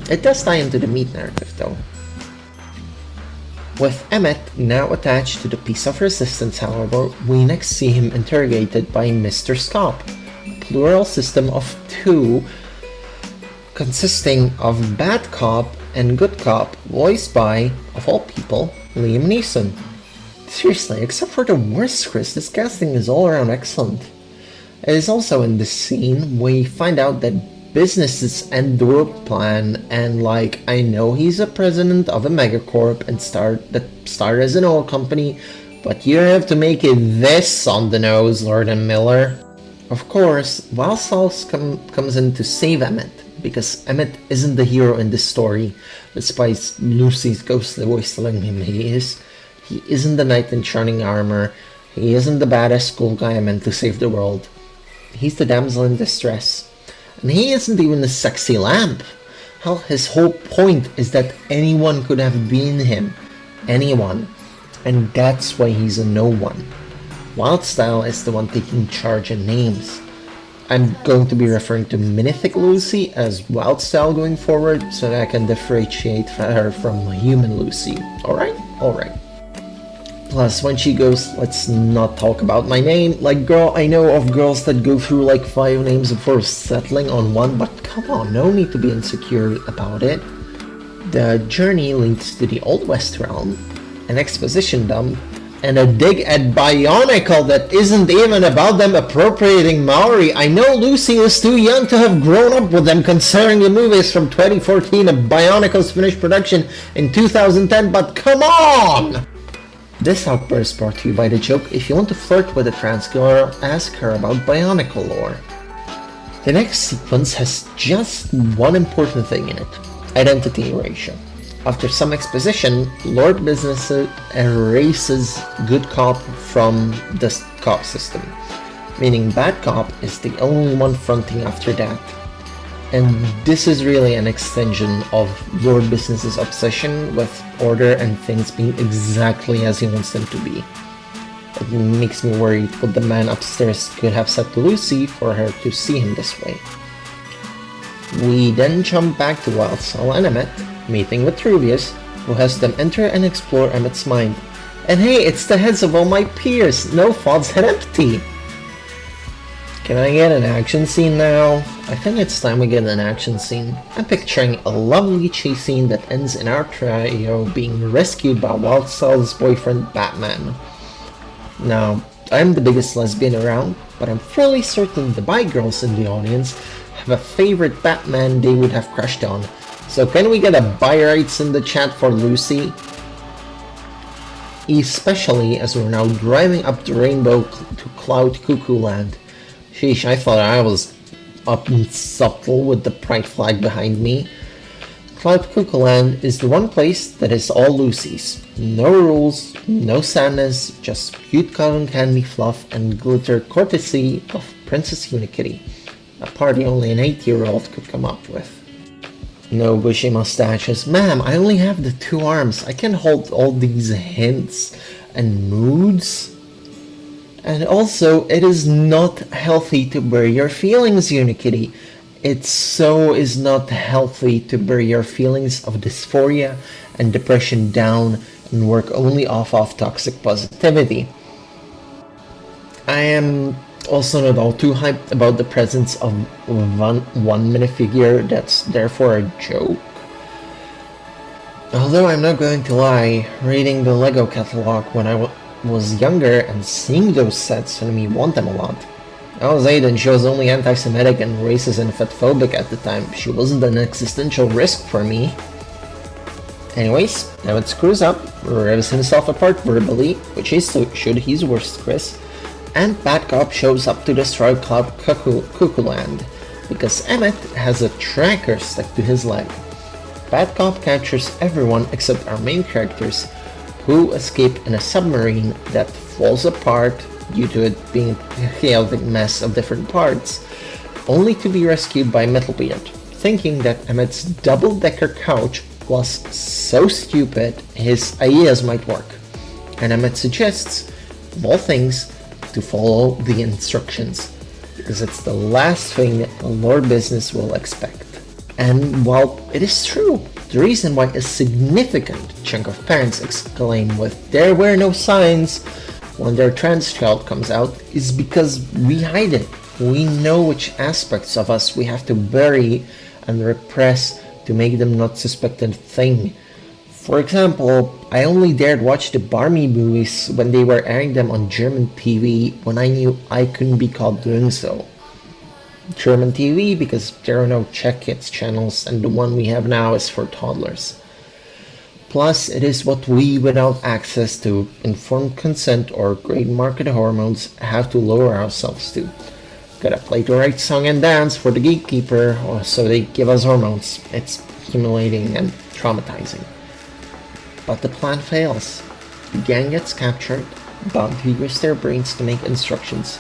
It does tie into the meat narrative though. With Emmett now attached to the piece of resistance, however, we next see him interrogated by Mr. Scop, a plural system of two consisting of bad cop and good cop, voiced by, of all people, Liam Neeson. Seriously, except for the worst Chris, this casting is all around excellent. It is also in this scene we find out that businesses endure plan, and like, I know he's a president of a megacorp and started as an oil company, but you have to make it this on the nose, Lord and Miller. Of course, Wild Sauce comes in to save Emmett, because Emmett isn't the hero in this story, despite Lucy's ghostly voice telling him he is. He isn't the knight in shining armor, he isn't the badass school guy meant to save the world. He's the damsel in distress. And he isn't even the sexy lamp. Hell, his whole point is that anyone could have been him. Anyone. And that's why he's a no one. Wildstyle is the one taking charge in names. I'm going to be referring to Mythic Lucy as Wildstyle going forward, so that I can differentiate her from human Lucy. Alright? Alright. Plus, when she goes, let's not talk about my name, like, girl, I know of girls that go through like 5 names before settling on one, but come on, no need to be insecure about it. The journey leads to the Old West realm, an exposition dump, and a dig at Bionicle that isn't even about them appropriating Maori. I know Lucy is too young to have grown up with them, considering the movies from 2014 of Bionicle's finished production in 2010, but come on! This outburst brought to you by the joke, if you want to flirt with a trans girl, ask her about Bionicle lore. The next sequence has just one important thing in it, identity erasure. After some exposition, Lord Business erases good cop from the cop system, meaning bad cop is the only one fronting after that. And this is really an extension of Lord Business's obsession with order and things being exactly as he wants them to be. It makes me worried what the man upstairs could have said to Lucy for her to see him this way. We then jump back to Wildsall and Emmett, meeting with Rubius, who has them enter and explore Emmett's mind. And hey, it's the heads of all my peers, no thoughts had empty! Can I get an action scene now? I think it's time we get an action scene. I'm picturing a lovely chase scene that ends in our trio being rescued by Wildsall's boyfriend Batman. Now, I'm the biggest lesbian around, but I'm fairly certain the bi girls in the audience have a favorite Batman they would have crushed on. So can we get a bi rights in the chat for Lucy? Especially as we're now driving up the rainbow to Cloud Cuckoo Land. Sheesh, I thought I was up and subtle with the pride flag behind me. Cloud Cuckoo Land is the one place that is all Lucy's. No rules, no sadness, just cute cotton candy fluff and glitter courtesy of Princess Unikitty. A party only an 8-year-old could come up with. No bushy mustaches. Ma'am, I only have the 2 arms. I can't hold all these hints and moods. And also, it is not healthy to bury your feelings, Unikitty. It so is not healthy to bury your feelings of dysphoria and depression down and work only off of toxic positivity. I am also not all too hyped about the presence of one minifigure that's therefore a joke. Although I'm not going to lie, reading the Lego catalog when I was younger and seeing those sets made me want them a lot. I was 8 and she was only anti-Semitic and racist and fatphobic at the time. She wasn't an existential risk for me. Anyways, Emmett screws up, rips himself apart verbally, which he should, he's worst Chris, and Bad Cop shows up to destroy Cloud Cuckoo Land, because Emmett has a tracker stuck to his leg. Bad Cop captures everyone except our main characters, who escape in a submarine that falls apart due to it being a chaotic mess of different parts, only to be rescued by Metalbeard, thinking that Emmett's double-decker couch was so stupid his ideas might work, and Emmett suggests, of all things, to follow the instructions, because it's the last thing the Lord Business will expect. And while it is true, the reason why a significant chunk of parents exclaim with "there were no signs" when their trans child comes out is because we hide it. We know which aspects of us we have to bury and repress to make them not suspect a thing. For example, I only dared watch the Barmy movies when they were airing them on German TV when I knew I couldn't be caught doing so. German TV because there are no Czech Kids channels and the one we have now is for toddlers. Plus, it is what we, without access to informed consent or great market hormones, have to lower ourselves to. Gotta play the right song and dance for the gatekeeper, or so they give us hormones. It's humiliating and traumatizing. But the plan fails. The gang gets captured, Bounty use their brains to make instructions.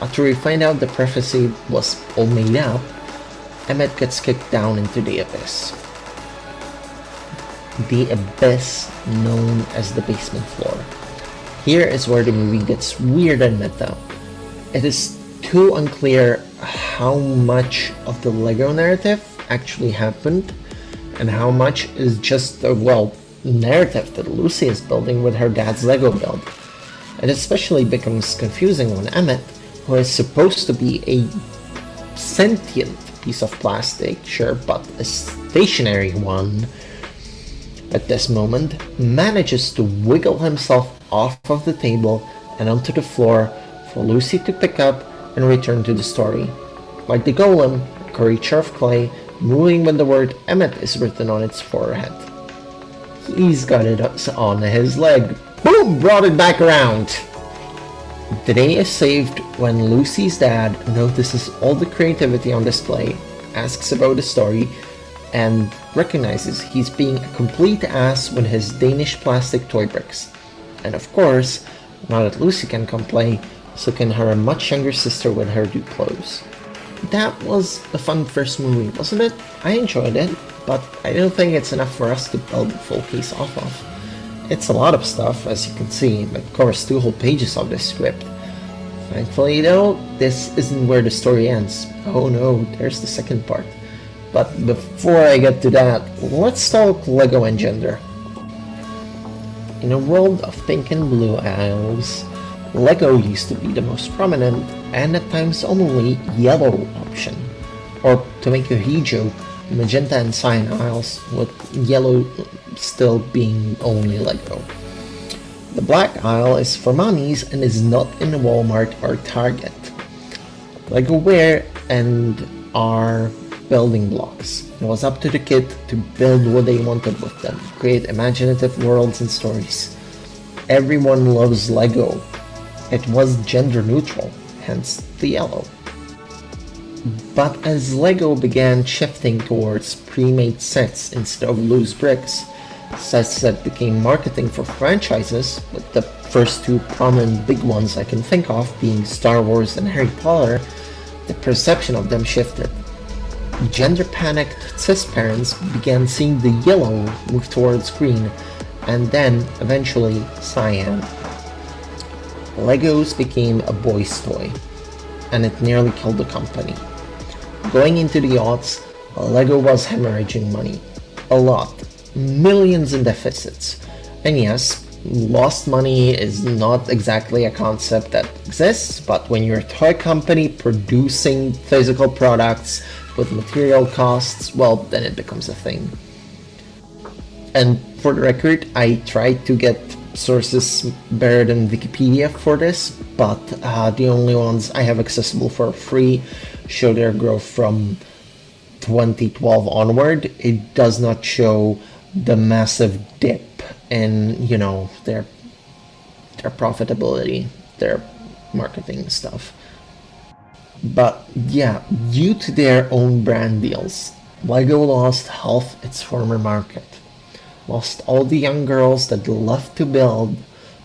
After we find out the prophecy was all made up, Emmett gets kicked down into the abyss. The abyss known as the basement floor. Here is where the movie gets weird and meta. It is too unclear how much of the Lego narrative actually happened and how much is just the, narrative that Lucy is building with her dad's Lego build. It especially becomes confusing when Emmett, who is supposed to be a sentient piece of plastic, sure, but a stationary one, at this moment, manages to wiggle himself off of the table and onto the floor for Lucy to pick up and return to the story. Like the golem, a creature of clay, moving when the word Emmett is written on its forehead. He's got it on his leg. Boom! Brought it back around! The day is saved when Lucy's dad notices all the creativity on display, asks about the story, and recognizes he's being a complete ass with his Danish plastic toy bricks. And of course, now that Lucy can come play, so can her much younger sister with her Duplos. That was a fun first movie, wasn't it? I enjoyed it, but I don't think it's enough for us to build a full case off of. It's a lot of stuff, as you can see, but covers 2 whole pages of this script. Thankfully though, this isn't where the story ends. Oh no, there's the second part. But before I get to that, let's talk Lego and gender. In a world of pink and blue aisles, Lego used to be the most prominent and at times only yellow option. Or to make a joke, magenta and cyan aisles, with yellow still being only Lego. The black aisle is for mommies and is not in Walmart or Target. Lego were and are building blocks. It was up to the kid to build what they wanted with them, create imaginative worlds and stories. Everyone loves Lego. It was gender neutral, hence the yellow. But as Lego began shifting towards pre-made sets instead of loose bricks, sets that became marketing for franchises, with the first 2 prominent big ones I can think of being Star Wars and Harry Potter, the perception of them shifted. Gender-panicked cis parents began seeing the yellow move towards green, and then eventually cyan. Legos became a boys' toy, and it nearly killed the company. Going into the aughts, Lego was hemorrhaging money. A lot. Millions in deficits. And yes, lost money is not exactly a concept that exists, but when you're a toy company producing physical products with material costs, well, then it becomes a thing. And for the record, I tried to get sources better than Wikipedia for this, but the only ones I have accessible for free show their growth from 2012 onward. It does not show the massive dip in, their profitability, their marketing stuff. But yeah, due to their own brand deals, Lego lost half its former market. Lost all the young girls that loved to build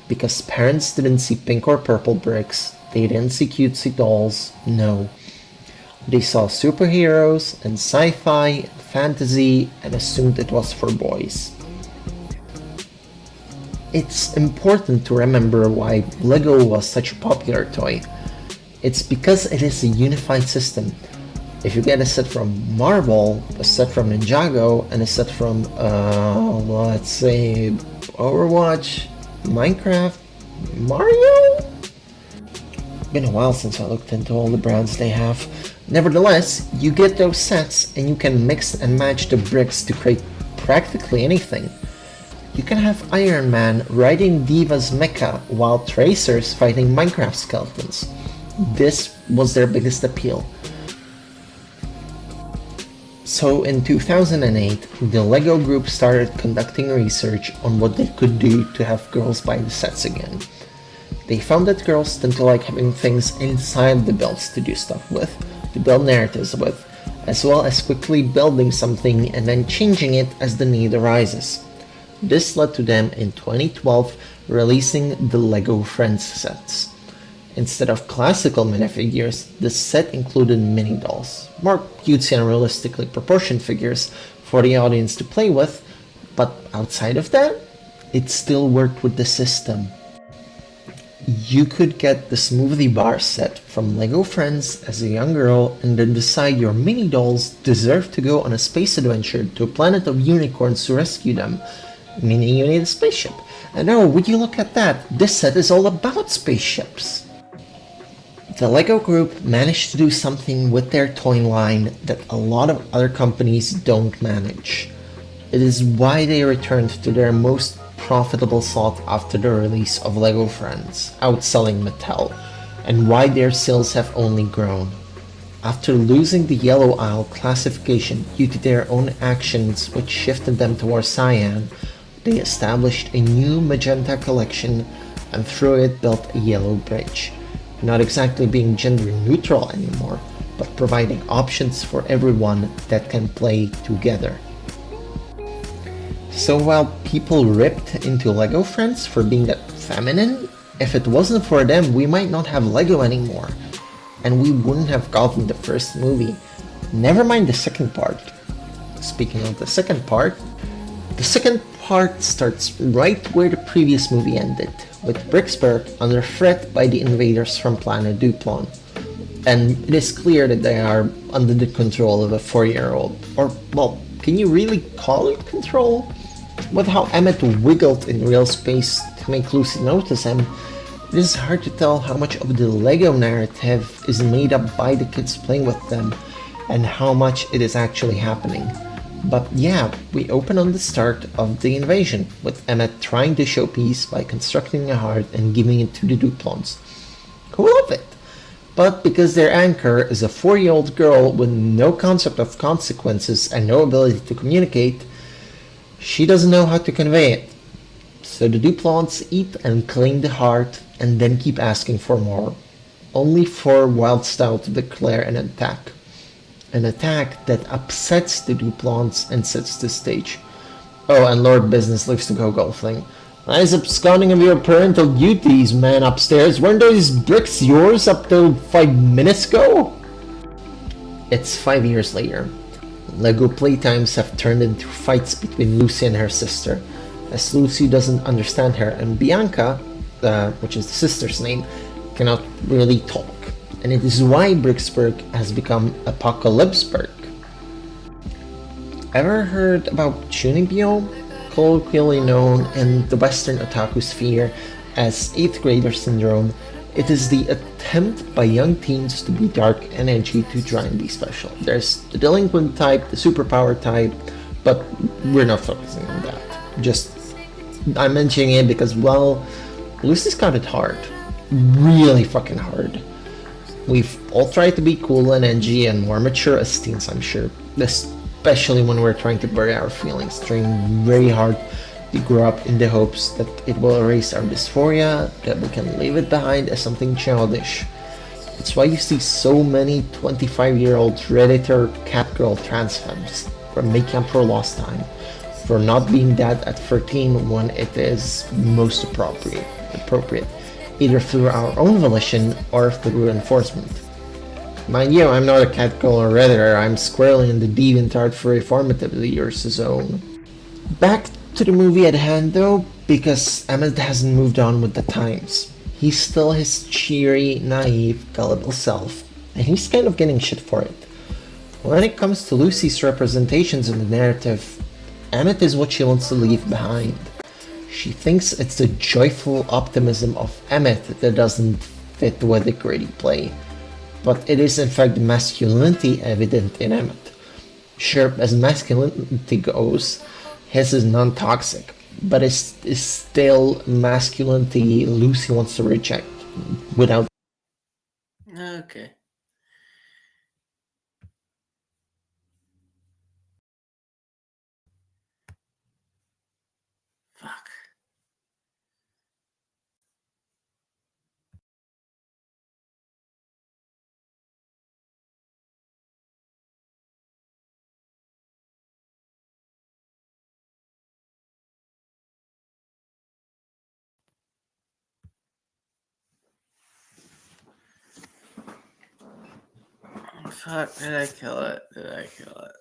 because parents didn't see pink or purple bricks, they didn't see cutesy dolls, no. They saw superheroes and sci-fi and fantasy and assumed it was for boys. It's important to remember why Lego was such a popular toy. It's because it is a unified system. If you get a set from Marvel, a set from Ninjago, and a set from, let's say, Overwatch, Minecraft, Mario? Been a while since I looked into all the brands they have. Nevertheless, you get those sets and you can mix and match the bricks to create practically anything. You can have Iron Man riding Diva's mecha while Tracer's fighting Minecraft skeletons. This was their biggest appeal. So in 2008, the LEGO Group started conducting research on what they could do to have girls buy the sets again. They found that girls tend to like having things inside the builds to do stuff with, to build narratives with, as well as quickly building something and then changing it as the need arises. This led to them in 2012 releasing the LEGO Friends sets. Instead of classical minifigures, the set included mini dolls, more cutesy and realistically proportioned figures for the audience to play with, but outside of that, it still worked with the system. You could get the smoothie bar set from LEGO Friends as a young girl and then decide your mini dolls deserve to go on a space adventure to a planet of unicorns to rescue them, meaning you need a spaceship. And oh, would you look at that, this set is all about spaceships. The LEGO Group managed to do something with their toy line that a lot of other companies don't manage. It is why they returned to their most profitable slot after the release of LEGO Friends, outselling Mattel, and why their sales have only grown. After losing the Yellow Isle classification due to their own actions which shifted them towards cyan, they established a new magenta collection and through it built a yellow bridge. Not exactly being gender neutral anymore, but providing options for everyone that can play together. So while people ripped into LEGO Friends for being that feminine, if it wasn't for them, we might not have LEGO anymore. And we wouldn't have gotten the first movie. Never mind the second part. Speaking of the second part starts right where the previous movie ended, with Bricksburg under threat by the invaders from planet Duplon. And it is clear that they are under the control of a 4-year-old. Or, well, can you really call it control? With how Emmett wiggled in real space to make Lucy notice him, it is hard to tell how much of the LEGO narrative is made up by the kids playing with them, and how much it is actually happening. But yeah, we open on the start of the invasion, with Emmett trying to show peace by constructing a heart and giving it to the Duplons, who love it. But because their anchor is a 4-year-old girl with no concept of consequences and no ability to communicate, she doesn't know how to convey it. So the Duplons eat and claim the heart and then keep asking for more, only for Wild Style to declare an attack. An attack that upsets the Duplons and sets the stage. Oh, and Lord Business leaves to go golfing. Nice absconding of your parental duties, man upstairs. Weren't those bricks yours up till 5 minutes ago? It's 5 years later. LEGO playtimes have turned into fights between Lucy and her sister, as Lucy doesn't understand her and Bianca, which is the sister's name, cannot really talk. And it is why Bricksburg has become Apocalypseburg. Ever heard about Chunibyo? Colloquially known in the Western otaku sphere as 8th grader syndrome, it is the attempt by young teens to be dark and edgy to try and be special. There's the delinquent type, the superpower type, but we're not focusing on that. I'm mentioning it because, well, Lucy's got it hard. Really fucking hard. We've all tried to be cool and edgy and more mature as teens, I'm sure. Especially when we're trying to bury our feelings, trying very hard to grow up in the hopes that it will erase our dysphoria, that we can leave it behind as something childish. It's why you see so many 25-year-old Redditor catgirl trans femmes from making up for lost time, for not being that at 13 when it is most appropriate, either through our own volition or through enforcement. Mind you, I'm not a catgirl or Redditor, I'm squarely in the DeviantArt furry formative years zone. Back to the movie at hand though, because Emmett hasn't moved on with the times. He's still his cheery, naive, gullible self, and he's kind of getting shit for it. When it comes to Lucy's representations in the narrative, Emmett is what she wants to leave behind. She thinks it's the joyful optimism of Emmett that doesn't fit with the gritty play, but it is in fact the masculinity evident in Emmett. Sure, as masculinity goes, his is non-toxic, but it's still masculinity Lucy wants to reject without. Okay. Fuck. Fuck, did I kill it? Did I kill it?